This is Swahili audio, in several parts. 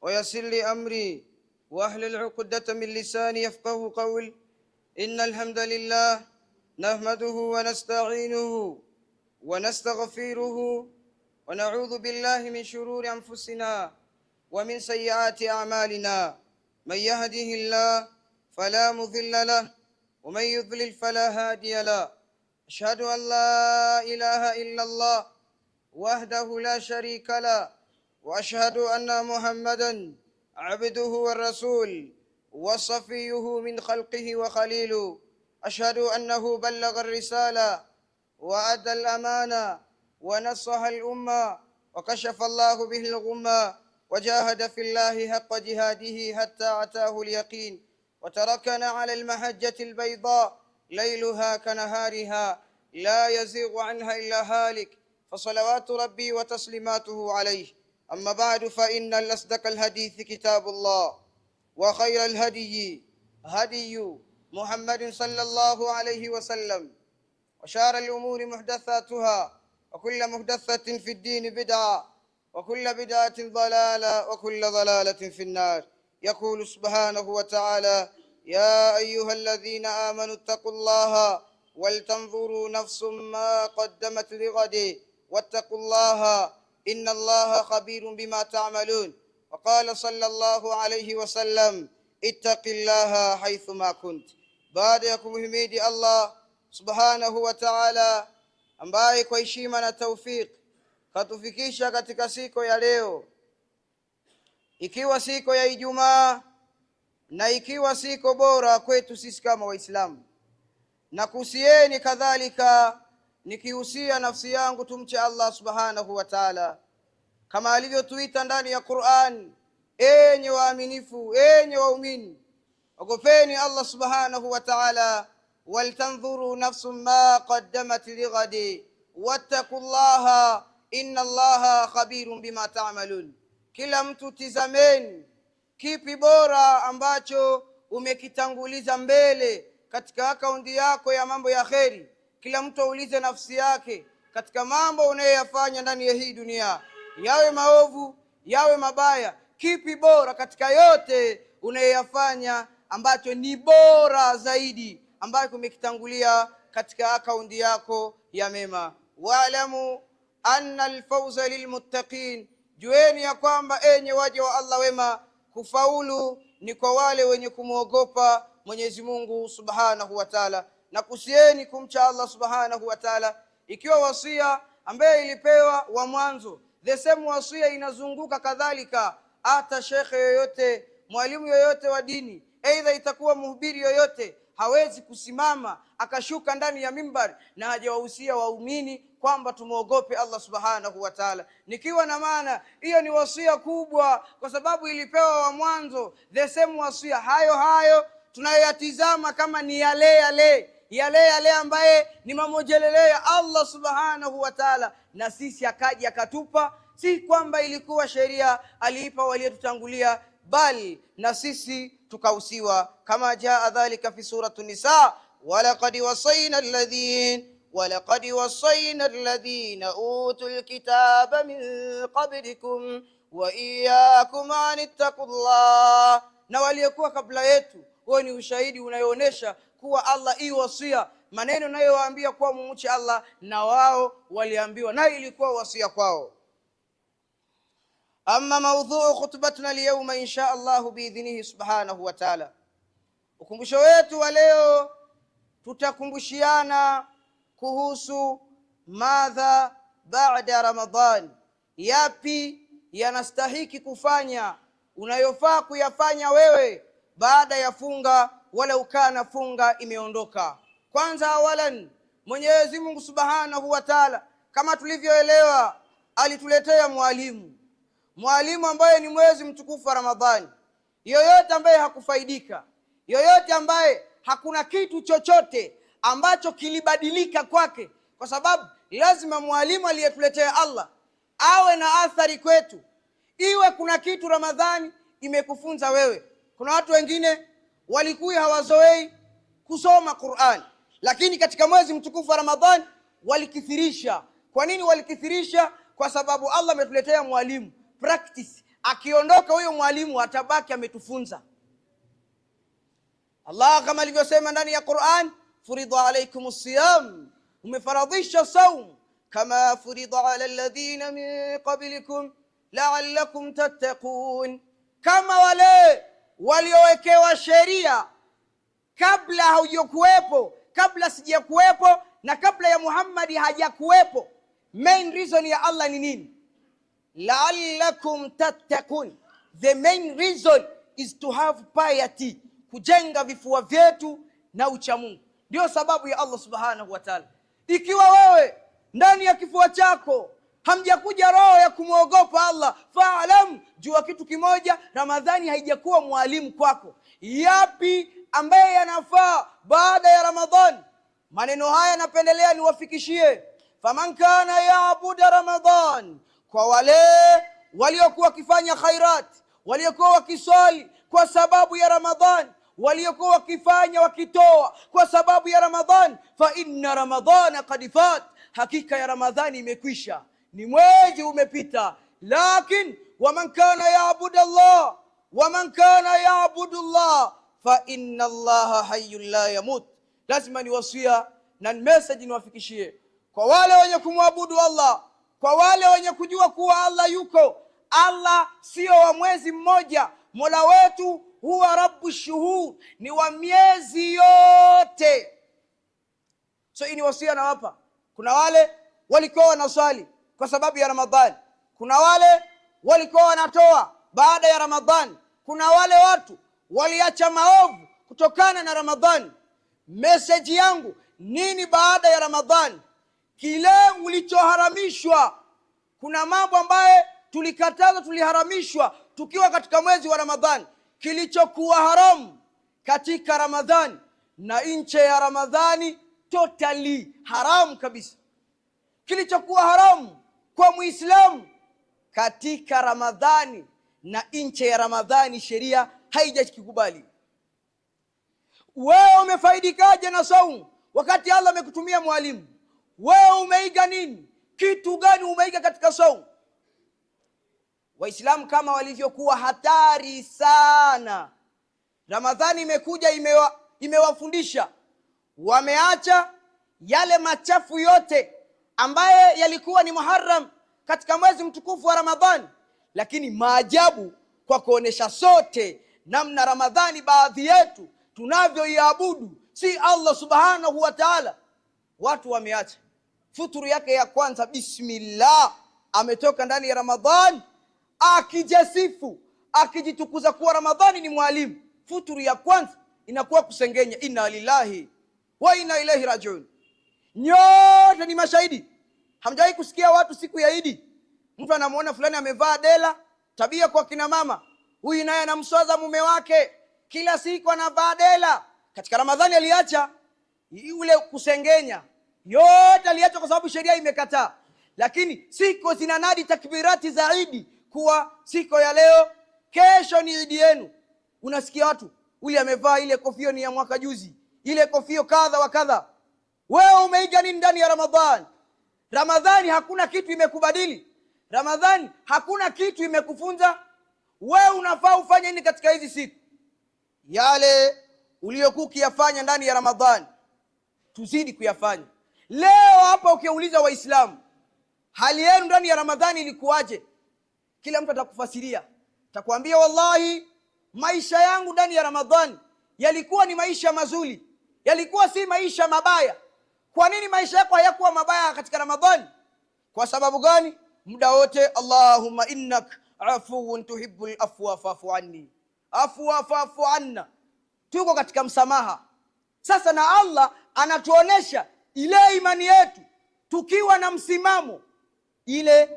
ويسر لي أمري واحلل عقدة من لساني يفقه قول. إن الحمد لله نحمده ونستعينه ونستغفره ونعوذ بالله من شرور أنفسنا ومن سيئات أعمالنا. من يهده الله فلا مضل له ومن يضلل فلا هادي له. أشهد أن لا إله إلا الله وحده لا شريك له، وأشهد أن محمدا عبده والرسول وصفيه من خلقه وخليله. أشهد أنه بلغ الرسالة وأدى الأمانة ونصح الأمة وكشف الله به الغمة وجاهد في الله حق جهاده حتى أتاه اليقين، وتركنا على المحجة البيضاء ليلها كنهارها لا يزيغ عنها إلا هالك، فصلوات ربي وتسليماته عليه. أما بعد، فإن أصدق الحديث كتاب الله، وخير الهدي هدي محمد صلى الله عليه وسلم، وشار الأمور محدثاتها، وكل محدثة في الدين بدعة، وكل بدعة ضلالة، وكل ضلالة في النار. يقول سبحانه وتعالى: يا أيها الذين آمنوا اتقوا الله ولتنظروا نفس ما قدمت لغد واتقوا الله إن الله خبير بما تعملون. وقال صلى الله عليه وسلم: اتق الله حيثما كنت. Baada ya kumhimidi Allah subhanahu wa ta'ala ambaye kwa heshima na taufik katufikisha katika siku ya leo, ikiwa siku ya Ijumaa na ikiwa siku bora kwetu sisi kama Waislamu, na kuhusieni kadhalika nikihusia nafsi yangu tumche Allah subhanahu wa ta'ala kama alivyotuita ndani ya Qur'an: enyi waaminifu, enyi waumini, ogopeni Allah subhanahu wa ta'ala, waltanzuru nafsum ma qaddamat lighadi wattaqullaha inna Allaha khabirun bima ta'malun. Kila mtu tizameni kipi bora ambacho umekitanguliza mbele katika akaunti yako ya mambo ya kheri. Kila mtu aulize nafsi yake katika mambo unayoyafanya ndani ya hii dunia, yawe maovu yawe mabaya, kipi bora katika yote unayoyafanya ambacho ni bora zaidi ambacho umekitangulia katika akaunti yako ya mema. Wa'lamu anna alfawza lilmuttaqin, jueni ya kwamba enye waja wa Allah wema, kufaulu ni kwa wale wenye kumwogopa Mwenyezi Mungu subhanahu wa ta'ala. Na kusieni kumcha Allah subhanahu wa ta'ala, ikiwa wasia ambaye ilipewa wa mwanzo, the same wasia inazunguka kadhalika hata shekhe yoyote, mwalimu yoyote wa dini, aidha itakuwa mhubiri yoyote, hawezi kusimama akashuka ndani ya mimbar na hajawahusia waumini kwamba tumuogope Allah subhanahu wa ta'ala. Nikiwa na maana hiyo ni wasia kubwa, kwa sababu ilipewa wa mwanzo. The same wasia hayo tunayoyatizama kama ni yale ambaye ni mamojelele ya Allah subhanahu wa ta'ala, na sisi akaja akatupa. Si kwamba ilikuwa sheria aliipa waliotutangulia, bali na sisi tukahusiwa, kama jaa dhalika fi suratu Nisa: walaqad wasayna alladhina utul kitaba min qablikum wa iyyakum an ittaqullah. Na waliokuwa kabla yetu. Huo ni ushahidi unayoonyesha kuwa Allah hii wasia, maneno nayowaambia kuwa mumche Allah, na wao waliambiwa, na ilikuwa wasia kwao. Amma mawdhu'u khutbatuna al-yawma insha Allah biidhnihi subhanahu wa ta'ala, ukumbusho wetu wa leo tutakumbushiana kuhusu madha baada Ramadhan, yapi yanastahiki kufanya, unayofaa kuyafanya wewe baada ya funga, wala ukana funga imeondoka. Kwanza awalan, Mwenyezi Mungu subhanahu wa ta'ala kama tulivyoelewa alituletea mwalimu ambaye ni mwezi mtukufu wa Ramadhani. Yoyote ambaye hakufaidika, yoyote ambaye hakuna kitu chochote ambacho kilibadilika kwake, kwa sababu lazima mwalimu aliyetuletea Allah awe na athari kwetu. Iwe kuna kitu Ramadhani imekufunza wewe. Kuna watu wengine walikuwa hawazoei kusoma Qur'an, lakini katika mwezi mtukufu wa Ramadhani walikithirisha. Kwa nini walikithirisha? Kwa sababu Allah ametuletea mwalimu practice akiondoka huyo mwalimu atabaki ametufunza. Allah kama alivyosema ndani ya Qur'an, furidha alaykumus siyam, umefaradhisha saum kama furidha ala alladhina min qablikum la'allakum tattaqun, kama wale waliowekewa sheria kabla haujakuwepo, kabla sijakuwepo na kabla ya Muhammad hajakuwepo. Main reason ya Allah ni nini? La'allakum tattaqun. The main reason is to have piety, kujenga vifua vyetu na uchamungu. Ndio sababu ya Allah subhanahu wa ta'ala. Ikiwa wewe ndani ya kifua chako hamjakuja roho ya kumwogopa Allah, fa'alam, jua kitu kimoja, Ramadhani haijakuwa mwalimu kwako. Yapi ambaye yanafaa baada ya Ramadhani? Maneno haya napendelea niwafikishie. Faman kana yaabudu Ramadhan, kwa wale waliokuwa wakifanya khairat, waliokuwa wakiswali kwa sababu ya Ramadhan, waliokuwa wakifanya wakitoa kwa sababu ya Ramadhan, fa inna Ramadhana qad fat, hakika ya Ramadhani imekwisha, ni mwezi umepita. Lakin waman kana yaabudu Allah, waman kana yaabudu Allah fa inna Allaha hayyun la yamut. Lazima niwasia na message niwafikishie kwa wale wenye kumwabudu Allah, kwa wale wenye kujua kuwa Allah yuko. Allah sio wa mwezi mmoja, Mola wetu huwa Rabbu shuhur, ni wa miezi yote. So ini wasia na hapa, kuna wale walikuwa wanaswali kwa sababu ya Ramadhani, kuna wale walikuwa wanatoa baada ya Ramadhani, kuna wale watu waliacha maovu kutokana na Ramadhani. Message yangu nini baada ya Ramadhani? Kile ulichoharamishwa, kuna mambo ambaye tulikataza, tuliharamishwa tukiwa katika mwezi wa Ramadhani. Kilichokuwa haramu katika Ramadhani na nje ya Ramadhani, totally haramu kabisa. Kilichokuwa haramu kwa Muislamu katika Ramadhani na nje ya Ramadhani, sheria haijakikubali. Wewe umefaidikaje na saumu wakati Allah amekutumia mwalimu? Wewe umeiga nini? Kitu gani umeiga katika saumu? Waislamu kama walivyokuwa hatari sana, Ramadhani imekuja imewafundisha, wameacha yale machafu yote ambaye yalikuwa ni muharram katika mwezi mtukufu wa Ramadhani. Lakini maajabu kwa kuonesha sote namna Ramadhani baadhi yetu tunavyoiabudu si Allah subhanahu wa ta'ala, watu wameacha futuru yake ya kwanza, bismillah, ametoka ndani ya Ramadhani akijasifu, akijitukuza kuwa Ramadhani ni mwalimu. Futuru ya kwanza inakuwa kusengenya, inna lillahi wa inna ilaihi rajiun. Nyote ni mashahidi. Hamjawahi kusikia watu siku ya Idi mtu anamuona fulani amevaa dela? Tabia kwa kina mama, huyu naye anamswaza mume wake, kila siku anavaa dela. Katika Ramadhani aliacha ule kusengenya, yote aliacha kwa sababu sheria imekataa. Lakini siku zinanadi takbirati za Idi kuwa siku ya leo, kesho ni Idi yenu. Unasikia watu, ule amevaa ile kofia ni ya mwaka juzi, ile kofia kadha wa kadha. Wewe umeiga nini ndani ya Ramadhani? Ramadhani hakuna kitu imekubadili. Ramadhani hakuna kitu imekufunza. Wewe unafaa ufanye nini katika hizi siku? Yale uliyokuwa ukiyafanya ndani ya Ramadhani tuzidi kuyafanya. Leo hapa ukiuliza Waislamu hali yenu ndani ya Ramadhani ilikuwaje, kila mtu atakufasiria, atakwambia wallahi maisha yangu ndani ya Ramadhani yalikuwa ni maisha mazuri, yalikuwa si maisha mabaya. Kwa nini maisha yako hayakuwa mabaya katika Ramadhani? Kwa sababu gani? Muda wote Allahumma innak afuwun tuhibbul afwa fa'fu anni, afwa fa'fu anna. Tuko katika msamaha. Sasa na Allah anatuonesha ile imani yetu tukiwa na msimamo ile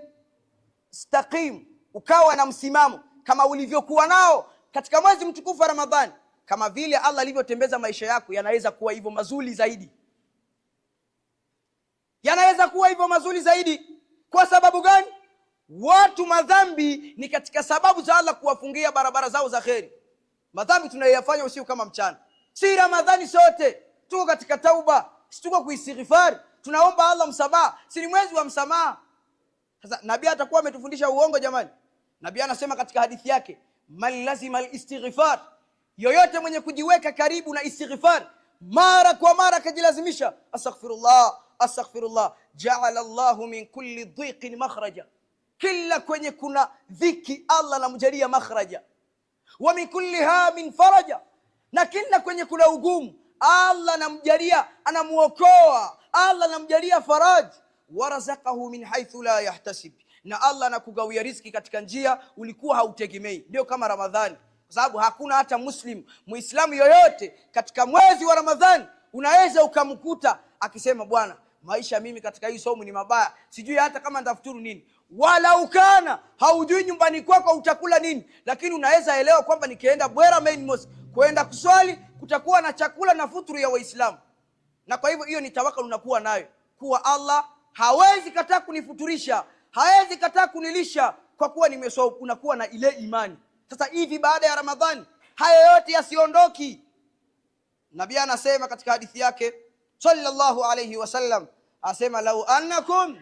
istaqim, ukawa na msimamo kama ulivyokuwa nao katika mwezi mtukufu wa Ramadhani, kama vile Allah alivyotembeza maisha yako, yanaweza kuwa hivyo mazuri zaidi, yanaweza kuwa hivyo mazuri zaidi. Kwa sababu gani? Watu madhambi ni katika sababu za Allah kuwafungia barabara zao za kheri. Madhambi tunayoyafanya usiku kama mchana. Si Ramadhani sote tuko katika tauba, tuko kuistighfar, tunaomba Allah msamaha, si mwezi wa msamaha. Sasa nabii atakuwa ametufundisha uongo jamani? Nabii anasema katika hadithi yake, man lazima al-istighfar, yoyote mwenye kujiweka karibu na istighfar mara kwa mara, akajilazimisha astaghfirullah astaghfirullah, ja'ala Allahu min kulli dhiqin makhraja, kila kwenye kuna dhiki Allah anamjalia makhraja, wa min kulli hamin faraja, na kila kwenye kuna ugumu Allah anamjalia, anamuokoa, Allah anamjalia faraj, warazaqahu min haythu la yahtasib, na Allah anakugawia riziki katika njia ulikuwa hautegemei. Ndio kama Ramadhani, kwa sababu hakuna hata muislamu yoyote katika mwezi wa Ramadhani unaweza ukamkuta akisema bwana, maisha mimi katika hii somo ni mabaya, sijui hata kama nitafuturu nini, wala ukana haujui nyumbani kwako utakula nini, lakini unaweza elewa kwamba nikienda Bwera Main Mosque kwenda kuswali kutakuwa na chakula na futuru ya Waislamu. Na kwa hivyo hiyo ni tawakkul unakuwa nayo, kuwa Allah hawezi kataa kunifuturisha, hawezi kataa kunilisha kwa kuwa nimeswaumu. Unakuwa na ile imani. Sasa hivi baada ya Ramadhani haya yote yasiondoki. Nabii anasema katika hadithi yake sallallahu alayhi wasallam, asema lau annakum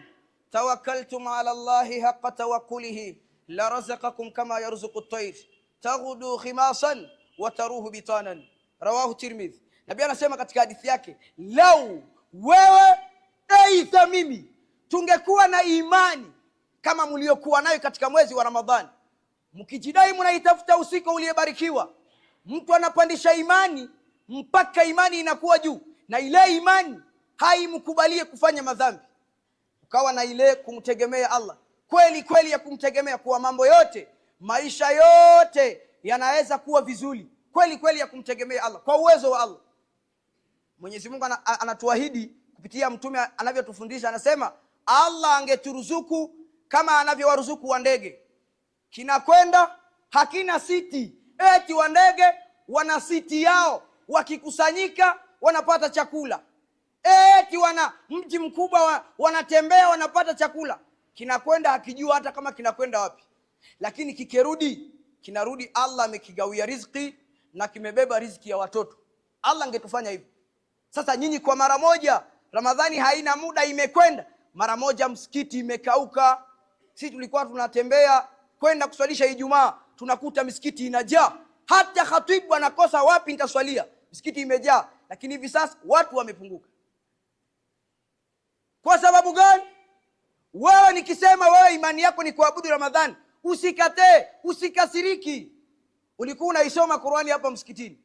tawakkaltum ala Allahi haqqa tawakkulihi la razaqakum kama yarzuqu at-tayr taghdu khimasan wa taruhu bitanan, rawahu Tirmidhi. Nabii anasema katika hadithi yake, lau wewe aidha mimi tungekuwa na imani kama mliokuwa nayo katika mwezi wa Ramadhani, mkijidai mnaitafuta usiku uliyebarikiwa, mtu anapandisha imani mpaka imani inakuwa juu, na ile imani haimkubalie kufanya madhambi, ukawa na ile kumtegemea Allah kweli kweli, ya kumtegemea kuwa mambo yote, maisha yote yanaweza kuwa vizuri kweli kweli, ya kumtegemea Allah kwa uwezo wa Allah. Mwenyezi Mungu anatuahidi kupitia mtume anavyotufundisha, anasema Allah angeturuzuku kama anavyowaruzuku wa ndege, kinakwenda hakina siti. Eti wa ndege wana siti yao, wakikusanyika wanapata chakula. Eti wana mji mkubwa wanatembea wanapata chakula, kinakwenda hakijua hata kama kinakwenda wapi, lakini kikirudi kinarudi Allah amekigawia riziki na kimebeba riziki ya watoto. Allah angetufanya hivyo. Sasa nyinyi kwa mara moja, Ramadhani haina muda, imekwenda mara moja, msikiti imekauka. Sisi tulikuwa tunatembea kwenda kuswalisha Ijumaa, tunakuta misikiti inajaa, hata khatibu anakosa wapi nitaswalia, misikiti imejaa. Lakini hivi sasa watu wamepunguka. Kwa sababu gani? Wewe nikisema wewe imani yako ni kuabudu Ramadhani, usikate, usikasiriki. Ulikuwa unaisoma Qur'ani hapa msikitini,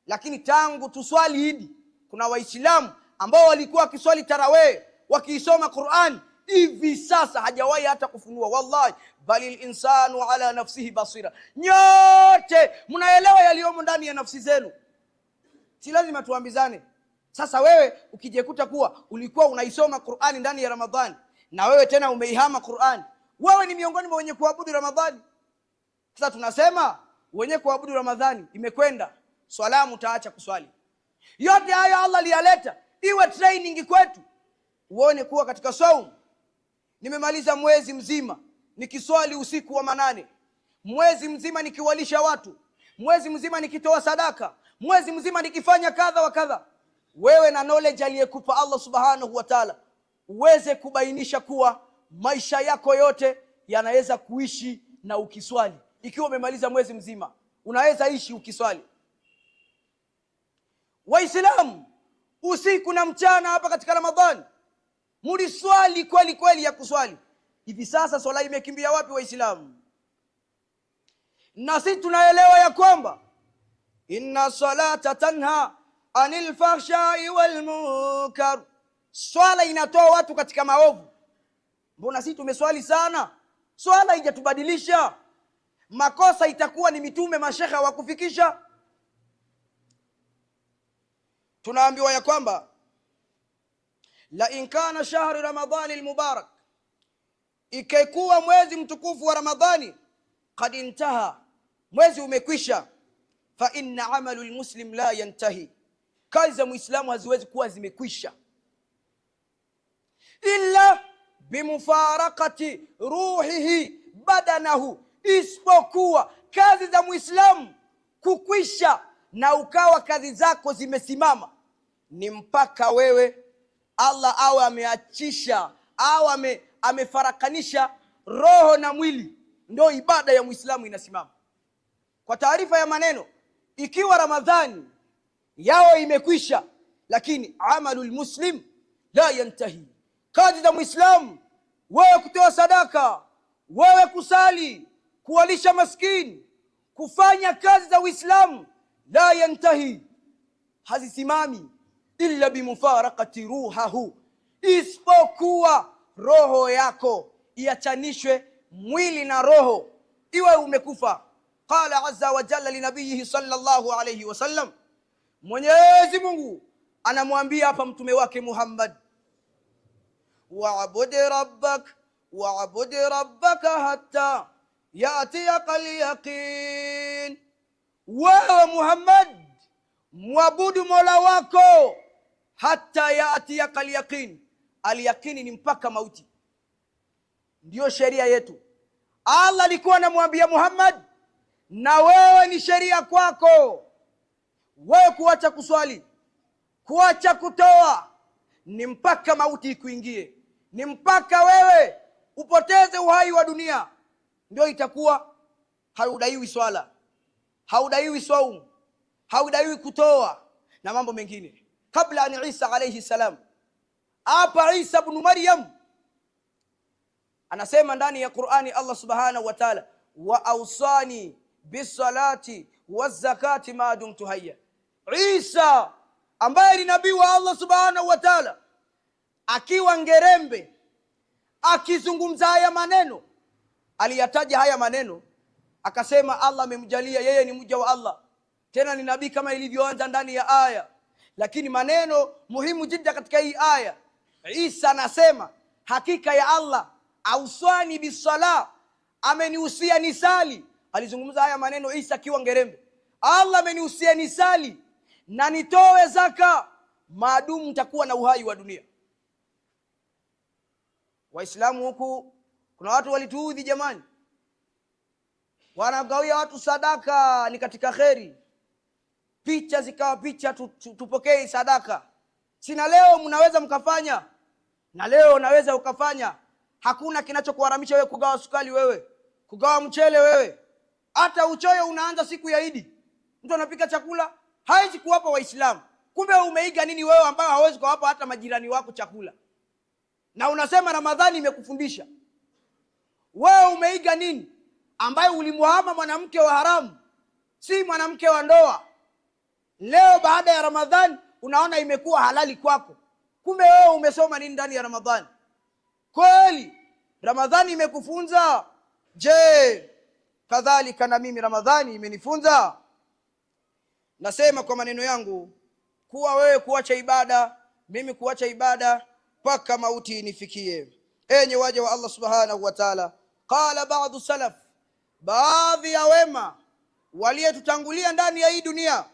lakini tangu tuswali Idi kuna Waislamu ambao walikuwa wakiswali tarawih wakiisoma Qur'an, hivi sasa hajawahi hata kufunua. Wallahi, balil insanu ala nafsihi basira. Nyote mnaelewa yaliyomo ndani ya nafsi zenu, si lazima tuambizane. Sasa wewe ukijekuta kuwa ulikuwa unaisoma Qur'ani ndani ya Ramadhani na wewe tena umeihama Qur'ani, wewe ni miongoni mwa wenye kuabudu Ramadhani. Sasa tunasema wenye kuabudu Ramadhani imekwenda, swala utaacha kuswali. Yote haya Allah aliyaleta iwe training kwetu, uone kuwa katika saumu nimemaliza mwezi mzima nikiswali usiku wa manane, mwezi mzima nikiwalisha watu, mwezi mzima nikitoa sadaka, mwezi mzima nikifanya kadha wa kadha. Wewe na knowledge aliyekupa Allah subhanahu wa ta'ala uweze kubainisha kuwa maisha yako yote yanaweza kuishi na ukiswali. Ikiwa umemaliza mwezi mzima unaweza ishi ukiswali. Waislamu, usiku na mchana hapa katika Ramadhani muliswali kweli kweli ya kuswali. Hivi sasa swala imekimbia wapi Waislamu? Na sisi tunaelewa ya kwamba inna salata tanha anil fahsha'i wal munkar, swala inatoa watu katika maovu. Mbona sisi tumeswali sana, swala haijatubadilisha? Makosa itakuwa ni mitume mashehe wa kufikisha. Tunaambiwa ya kwamba la in kana shahru ramadhani almubarak, ikikuwa mwezi mtukufu wa Ramadhani qad intaha, mwezi umekwisha, fa inna amalu almuslim la yantahi, kazi za muislamu haziwezi kuwa zimekwisha illa bimufarakati ruhihi badanahu, isipokuwa kazi za muislamu kukwisha na ukawa kazi zako zimesimama ni mpaka wewe Allah awe ameachisha au amefarakanisha roho na mwili. ndio ibada ya Muislamu inasimama. Kwa taarifa ya maneno, ikiwa Ramadhani yao imekwisha, lakini amalul muslim la yantahi. Kazi za Muislamu, wewe kutoa sadaka, wewe kusali, kuwalisha maskini, kufanya kazi za Uislamu, la yantahi, hazisimami illa bimufarakati ruhahu, isipokuwa roho yako iachanishwe mwili na roho, iwe umekufa. Qala azza wa jalla linabiyihi sallallahu alayhi wasallam, Mwenyezi Mungu anamwambia hapa mtume wake Muhammad, wa'bud rabbaka hatta ya'tiyaka al-yaqin. Wewe Muhammad, mwabudu Mola wako hatta ya'tiyaka al-yaqin. Al-yaqini ni mpaka mauti. Ndiyo sheria yetu. Allah alikuwa anamwambia Muhammad, na wewe ni sheria kwako. Wewe kuacha kuswali, kuacha kutoa, ni mpaka mauti ikuingie, ni mpaka wewe upoteze uhai wa dunia, ndio itakuwa haudaiwi swala, haudaiwi saumu, haudaiwi kutoa na mambo mengine. Kabla an Isa alayhi salam, hapa Isa ibn Maryam anasema ndani ya Qur'ani, Allah subhanahu wa ta'ala, wa awsani bisalati wazakati ma dumtu hayya. Isa ambaye ni nabii wa Allah subhanahu wa ta'ala, akiwa ngerembe, akizungumza haya maneno, aliyataja haya maneno, akasema Allah amemjalia yeye ni mja wa Allah, tena ni nabii kama ilivyoanza ndani ya aya. Lakini maneno muhimu jidda katika hii aya, Isa anasema hakika ya Allah auswani bisala, amenihusia nisali. Alizungumza haya maneno Isa akiwa ngerembe. Allah amenihusia nisali na nitoe zaka maadamu nitakuwa na uhai wa dunia. Waislamu huku kuna watu walituudhi jamani, wanagawia watu sadaka ni katika kheri, picha zikawa picha tupokee sadaka. Sina leo mnaweza mkafanya, na leo unaweza ukafanya. Hakuna kinachokuharamisha wewe kugawa sukari, wewe kugawa mchele, wewe hata uchoyo unaanza siku ya Idi. Mtu anapika chakula hawezi kuwapa Waislamu, kumbe umeiga nini wewe ambao hawezi kuwapa hata majirani wako chakula, na unasema Ramadhani imekufundisha? Wewe umeiga nini ambaye ulimuhama mwanamke wa haramu, si mwanamke wa ndoa? Leo baada ya Ramadhani unaona imekuwa halali kwako, kumbe wewe umesoma nini ndani ya Ramadhani? Kweli Ramadhani imekufunza? Je, kadhalika na mimi Ramadhani imenifunza? Nasema kwa maneno yangu kuwa wewe kuacha ibada, mimi kuacha ibada mpaka mauti inifikie. Enye waja wa Allah subhanahu wa ta'ala, qala ba'du salaf, baadhi ya wema waliotutangulia ndani ya hii dunia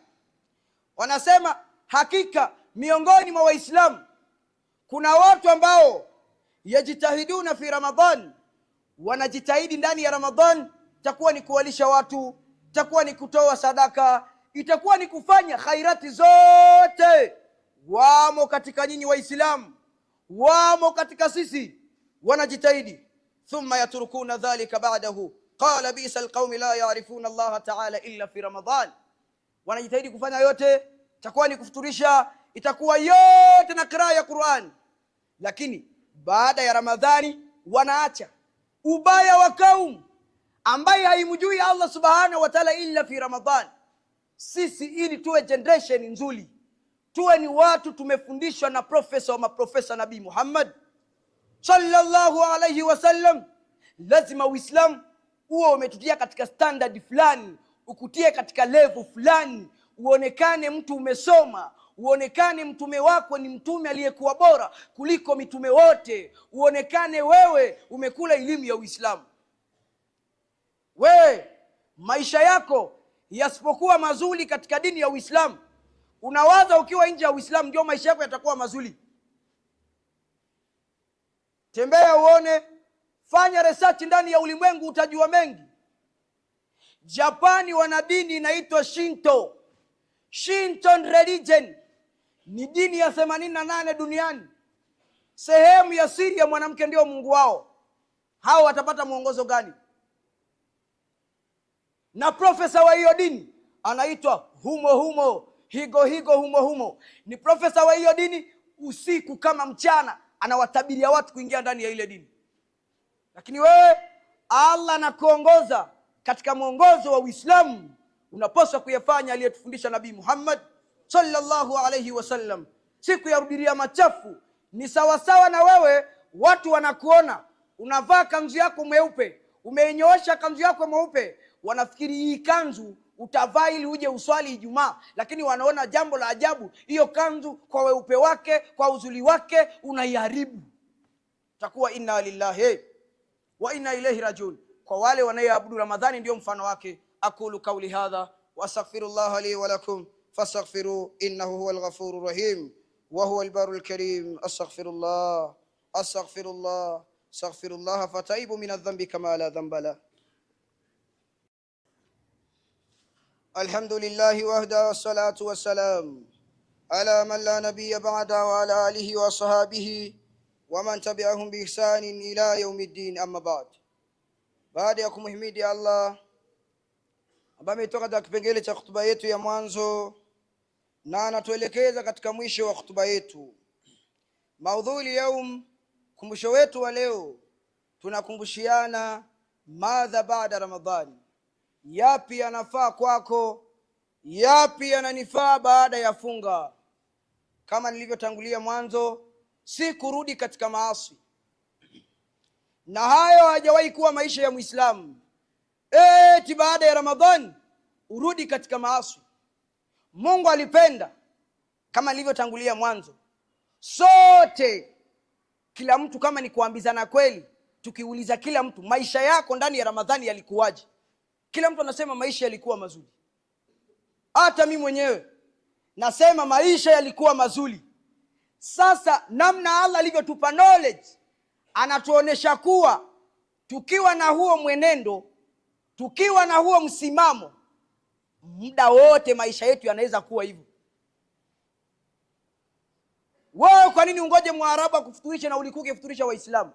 wanasema, hakika miongoni mwa Waislamu kuna watu ambao yajitahiduna fi Ramadhan, wanajitahidi ndani ya Ramadhan, itakuwa ni kuwalisha watu, itakuwa ni kutoa sadaka, itakuwa ni kufanya khairati zote. Wamo katika nyinyi Waislamu, wamo katika sisi, wanajitahidi. Thumma yatrukuna dhalika ba'dahu, qala bisa alqaumi la ya'rifuna Allah ta'ala illa fi Ramadhan. Wanajitahidi kufanya yote, itakuwa ni kufuturisha, itakuwa yote na qiraa ya Qur'an, lakini baada ya Ramadhani wanaacha. Ubaya wa kaum ambaye haimjui Allah subhanahu wa ta'ala illa fi Ramadhan. Sisi ili tuwe generation nzuri, tuwe ni watu tumefundishwa na profesa wa maprofesa Nabii Muhammad sallallahu alayhi wasallam, lazima Uislamu uwe umetutia katika standard fulani, ukutie katika level fulani, uonekane mtu umesoma, uonekane mtume wako ni mtume aliyekuwa bora kuliko mitume wote, uonekane wewe umekula elimu ya Uislamu. Wewe maisha yako yasipokuwa mazuri katika dini ya Uislamu, unawaza ukiwa nje ya Uislamu ndio maisha yako yatakuwa mazuri? Tembea uone, fanya research ndani ya ulimwengu, utajua mengi. Japani wana dini inaitwa Shinto. Shinto religion ni dini ya 88 duniani. Sehemu ya siri ya mwanamke ndio Mungu wao. Hao watapata mwongozo gani? na profesa wa hiyo dini anaitwa humo humo, higo higo, humo humo. Ni profesa wa hiyo dini, usiku kama mchana anawatabiria watu kuingia ndani ya ile dini. Lakini wewe Allah anakuongoza katika mwongozo wa Uislamu, unapaswa kuyafanya aliyetufundisha Nabii Muhammad sallallahu alayhi wasallam. Siku ya rudiria machafu ni sawasawa na wewe, watu wanakuona unavaa kanzu yako mweupe, umeinyoosha kanzu yako mweupe, wanafikiri hii kanzu utavaa ili uje uswali Ijumaa, lakini wanaona jambo la ajabu, hiyo kanzu kwa weupe wake, kwa uzuri wake unaiharibu. Takuwa inna lillahi wa inna ilayhi rajiun. Kwa wale wanaoabudu Ramadhani ndio mfano wake. Aqulu qawli hadha wa astaghfirullah li wa lakum fastaghfiru innahu huwal ghafurur rahim wa huwal barul karim. Astaghfirullah astaghfirullah astaghfirullah fataibu min adh-dhanbi kama la dhanba la. Alhamdulillahi wahda wassalatu wassalam ala man la nabiyya ba'da wa ala alihi wa sahbihi wa man tabi'ahum bi ihsanin ila yaumiddin, amma ba'd. Baada ya kumhimidi Allah ambaye ametoka katika kipengele cha hutuba yetu ya mwanzo na anatuelekeza katika mwisho wa hutuba yetu, maudhui yaum, kumbusho wetu wa leo, tunakumbushiana madha baada Ramadhani. Yapi yanafaa kwako, yapi yananifaa baada ya funga. Kama nilivyotangulia mwanzo, si kurudi katika maasi, na hayo hajawahi kuwa maisha ya Muislamu. Eti baada ya Ramadhani urudi katika maasi. Mungu alipenda, kama nilivyotangulia mwanzo, sote, kila mtu, kama ni kuambizana kweli, tukiuliza kila mtu maisha yako ndani ya Ramadhani yalikuwaje, kila mtu anasema maisha yalikuwa mazuri. Hata mimi mwenyewe nasema maisha yalikuwa mazuri. Sasa namna Allah alivyotupa knowledge, anatuonesha kuwa tukiwa na huo mwenendo, tukiwa na huo msimamo, muda wote maisha yetu yanaweza kuwa hivyo. Wewe kwa nini ungoje Mwarabu akufuturishe na ulikuwa ukifuturisha Waislamu?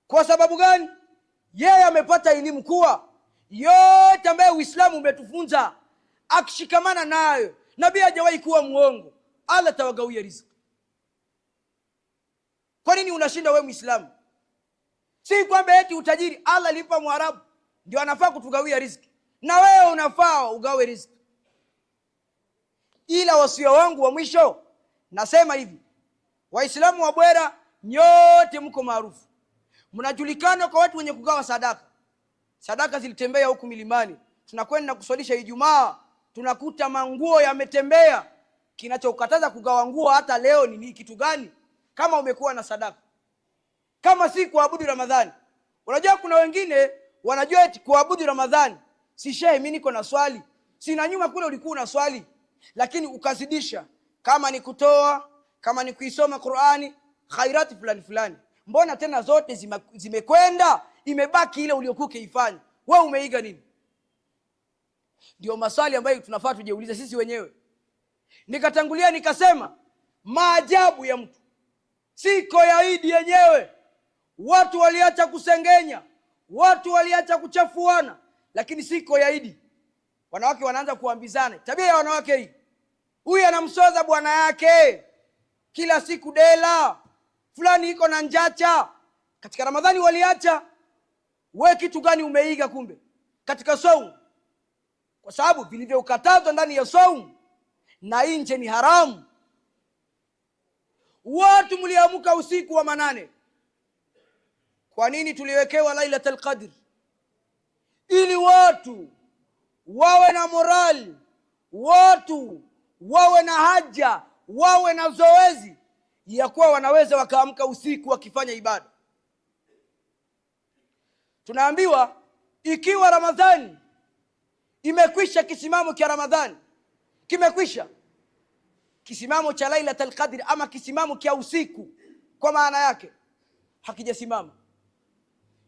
Kwa sababu gani? Yeye amepata elimu kuwa yote ambayo Uislamu umetufunza akishikamana nayo, Nabii hajawahi kuwa muongo, Allah tawagawia riziki. Kwa nini unashinda wewe Muislamu? Si kwamba eti utajiri Allah alipa Mwarabu ndio anafaa kutugawia riziki, na wewe unafaa ugawe riziki. Ila wasia wangu wa mwisho nasema hivi, Waislamu wa Bwera nyote mko maarufu, mnajulikana kwa watu wenye kugawa sadaka. Sadaka zilitembea huku milimani, tunakwenda kuswalisha Ijumaa, tunakuta manguo yametembea. Kinachokataza kugawa nguo hata leo ni kitu gani? Kama umekuwa na sadaka, kama si kuabudu Ramadhani. Unajua kuna wengine wanajua eti kuabudu Ramadhani, si shehe mimi niko na swali, si na nyuma kule ulikuwa na swali, lakini ukazidisha, kama ni kutoa, kama ni kuisoma Qur'ani, khairati fulani fulani, mbona tena zote zimekwenda, imebaki ile uliyokuwa ukiifanya. Wewe umeiga nini? Ndio maswali ambayo tunafaa tujiulize sisi wenyewe. Nikatangulia nikasema maajabu ya mtu siko ya Idi yenyewe. Watu waliacha kusengenya, watu waliacha kuchafuana, lakini siko ya Idi wanawake wanaanza kuambizana. Tabia ya wanawake hii, huyu anamsoza bwana yake kila siku dela, fulani iko na njacha. Katika Ramadhani waliacha. Wewe kitu gani umeiga kumbe katika saumu? Kwa sababu vilivyokatazwa ndani ya saumu na nje ni haramu. Watu mliamka usiku wa manane. Kwa nini tuliwekewa Lailatul Qadr? Ili watu wawe na morali, watu wawe na haja, wawe na zoezi ya kuwa wanaweza wakaamka usiku wakifanya ibada. Tunaambiwa ikiwa Ramadhani imekwisha, kisimamo cha Ramadhani kimekwisha, kisimamo cha Lailatul Qadr ama kisimamo cha usiku kwa maana yake hakijasimama.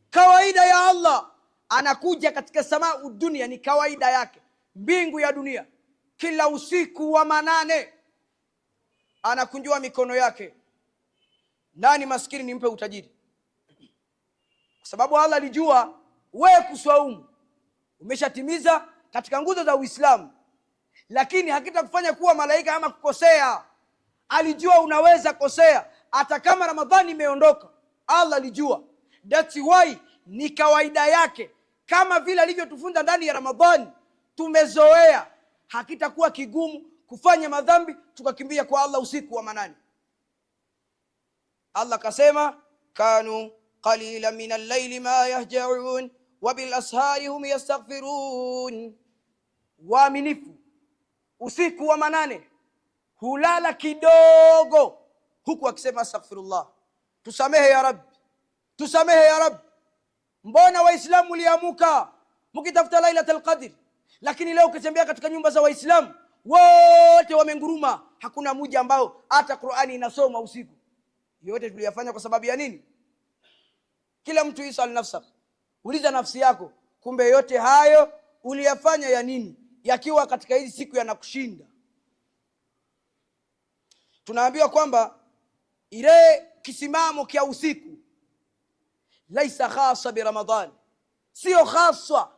Kawaida ya Allah anakuja katika samaa dunia, ni kawaida yake, mbingu ya dunia, kila usiku wa manane anakunjua mikono yake. Nani maskini nimpe utajiri? sababu Allah alijua wewe kuswaumu umeshatimiza katika nguzo za Uislamu, lakini hakitakufanya kuwa malaika ama kukosea. Alijua unaweza kosea hata kama Ramadhani imeondoka. Allah alijua. That's why ni kawaida yake, kama vile alivyotufunza ndani ya Ramadhani, tumezoea. Hakitakuwa kigumu kufanya madhambi tukakimbia kwa Allah usiku wa manane. Allah kasema, kanu qalilan min al-layli ma yahja'un wa bil ashari hum yastaghfirun. Waaminifu usiku wa manane hulala kidogo huku akisema astaghfirullah, tusamehe ya Rabbi, tusamehe ya Rabbi. Mbona Waislamu liamuka mkitafuta Lailatul Qadr, lakini leo ukitembea katika nyumba za Waislamu wote wamenguruma, hakuna mmoja ambao hata Qur'ani inasoma usiku. Yote tuliyafanya kwa sababu ya nini? Kila mtu isal nafsa, uliza nafsi yako, kumbe yote hayo uliyafanya ya nini, yakiwa katika hizi siku yanakushinda? Tunaambiwa kwamba ile kisimamo kia usiku laisa khasa bi Ramadhan, sio khaswa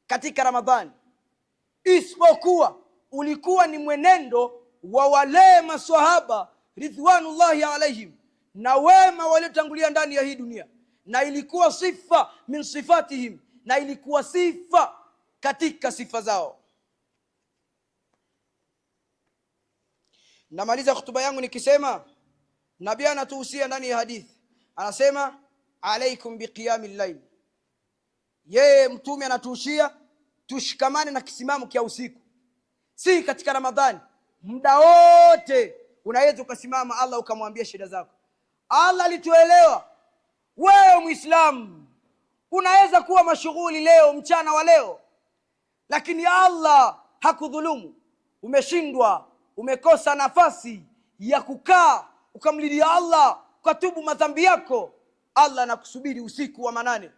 katika Ramadhani, isipokuwa ulikuwa ni mwenendo wa wale maswahaba ridwanullahi alaihim na wema waliotangulia ndani ya hii dunia, na ilikuwa sifa min sifatihim, na ilikuwa sifa katika sifa zao. Namaliza hutuba yangu nikisema, Nabii anatuhusia ndani ya hadithi, anasema alaikum biqiyamil layl. Yeye mtume anatuhusia tushikamane na kisimamo kia usiku. Si katika Ramadhani, muda wote unaweza ukasimama Allah ukamwambia shida zako. Allah alituelewa. Wewe Muislamu unaweza kuwa mashughuli leo, mchana wa leo, lakini Allah hakudhulumu. Umeshindwa, umekosa nafasi ya kukaa ukamlilia Allah, ukatubu madhambi yako, Allah anakusubiri usiku wa manane,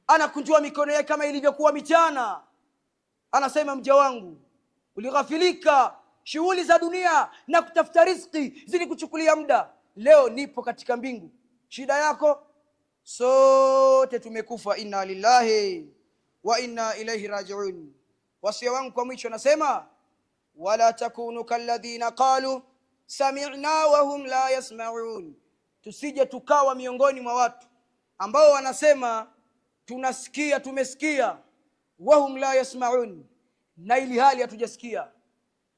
anakunjua mikono yake kama ilivyokuwa michana. Anasema, mja wangu, ulighafilika shughuli za dunia na kutafuta riziki zilikuchukulia muda. Leo nipo katika mbingu, shida yako sote tumekufa. Inna lillahi wa inna ilaihi rajiun. Wasia wangu kwa mwisho nasema, wala takunu kalladhina qalu sami'na wa hum la yasma'un. Tusije tukawa miongoni mwa watu ambao wanasema tunasikia, tumesikia, wa hum la yasma'un, na ili hali hatujasikia.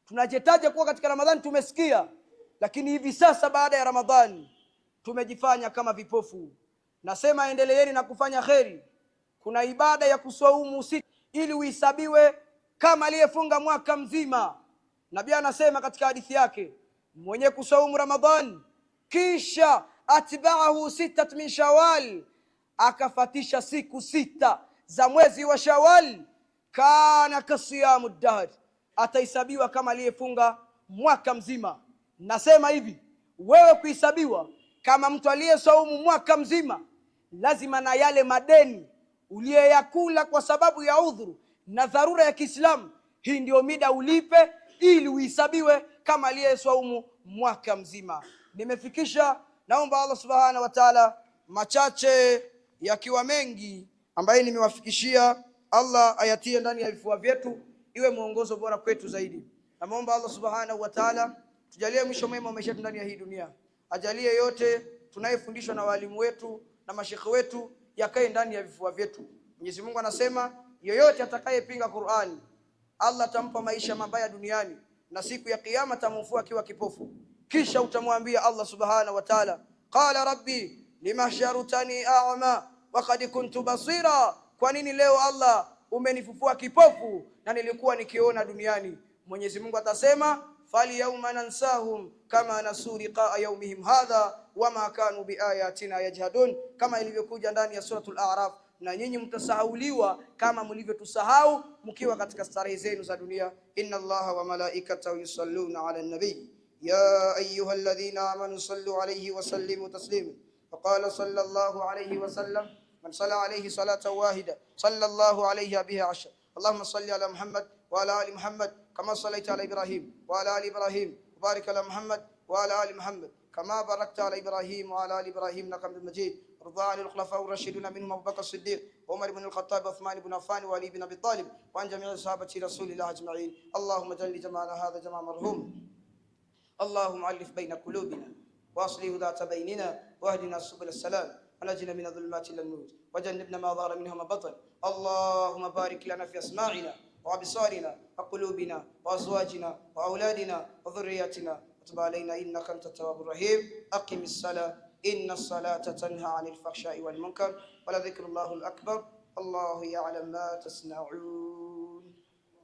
Tunajitaja kuwa katika Ramadhani tumesikia, lakini hivi sasa baada ya Ramadhani tumejifanya kama vipofu. Nasema endeleeni na kufanya kheri. Kuna ibada ya kuswaumu usiku ili uhesabiwe kama aliyefunga mwaka mzima. Nabii anasema katika hadithi yake, mwenye kuswaumu Ramadhani kisha atba'ahu sittat min Shawwal, akafatisha siku 6 za mwezi wa Shawwal, kana kasiyamu dahr, atahesabiwa kama aliyefunga mwaka mzima. Nasema hivi, wewe kuhesabiwa kama mtu aliyesaumu mwaka mzima, lazima na yale madeni uliyeyakula kwa sababu ya udhuru na dharura ya Kiislamu, hii ndio mida ulipe ili uhesabiwe kama aliyesaumu mwaka mzima. Nimefikisha, naomba Allah subhanahu wa ta'ala, machache yakiwa mengi ambaye nimewafikishia, Allah ayatie ndani ya vifua vyetu, iwe mwongozo bora kwetu zaidi. Naomba Allah subhanahu wa ta'ala tujalie mwisho mwema wa maisha ndani ya hii dunia. Ajalie yote tunayefundishwa na walimu wetu na mashekhe wetu yakae ndani ya vifua vyetu. Mwenyezi Mungu anasema, yoyote atakayepinga Qur'ani, Allah atampa maisha mabaya duniani na siku ya kiyama tamfufua akiwa kipofu. Kisha utamwambia Allah subhanahu wa ta'ala, qala rabbi lima sharutani a'ma wa qad kuntu basira. Kwa nini leo Allah umenifufua kipofu na nilikuwa nikiona duniani? Mwenyezi Mungu atasema, fali yawma nansahum kama nasu liqa'a yawmihim hadha wama kanu biayatina yajhadun, kama ilivyokuja ndani ya suratul A'raf, na nyinyi mtasahauliwa kama mlivyotusahau mkiwa katika starehe zenu za dunia. Inna Allaha wa malaikatahu yusalluna 'alan nabiy ya ayyuhalladhina amanu sallu alayhi wa sallimu taslima. Faqala sallallahu alayhi wa sallam, man salla alayhi salatan wahida sallallahu alayhi biha 10. Allahumma salli ala Muhammad wa ala ali Muhammad kama sallaita ala Ibrahim wa ala ali Ibrahim, barik ala Muhammad wa ala ali Muhammad كما باركت على إبراهيم وعلى آل إبراهيم إنك حميد مجيد. وارض عن الخلفاء الراشدين منهم أبو بكر الصديق وعمر بن الخطاب وعثمان بن عفان وعلي بن أبي طالب وعن جميع صحابة رسول الله أجمعين. اللهم اجعل جمعنا هذا جمع مرحوم. اللهم ألف بين قلوبنا واصلح ذات بيننا واهدنا سبل السلام ونجنا من الظلمات إلى النور وجنبنا ما ظهر منها ما بطن. اللهم بارك لنا في أسماعنا وأبصارنا وقلوبنا وأزواجنا وأولادنا وذرياتنا وتب علينا إنك أنت التواب الرحيم. أقم الصلاة إن الصلاة تنهى عن الفحشاء والمنكر ولذكر الله الأكبر. الله يعلم ما تصنعون.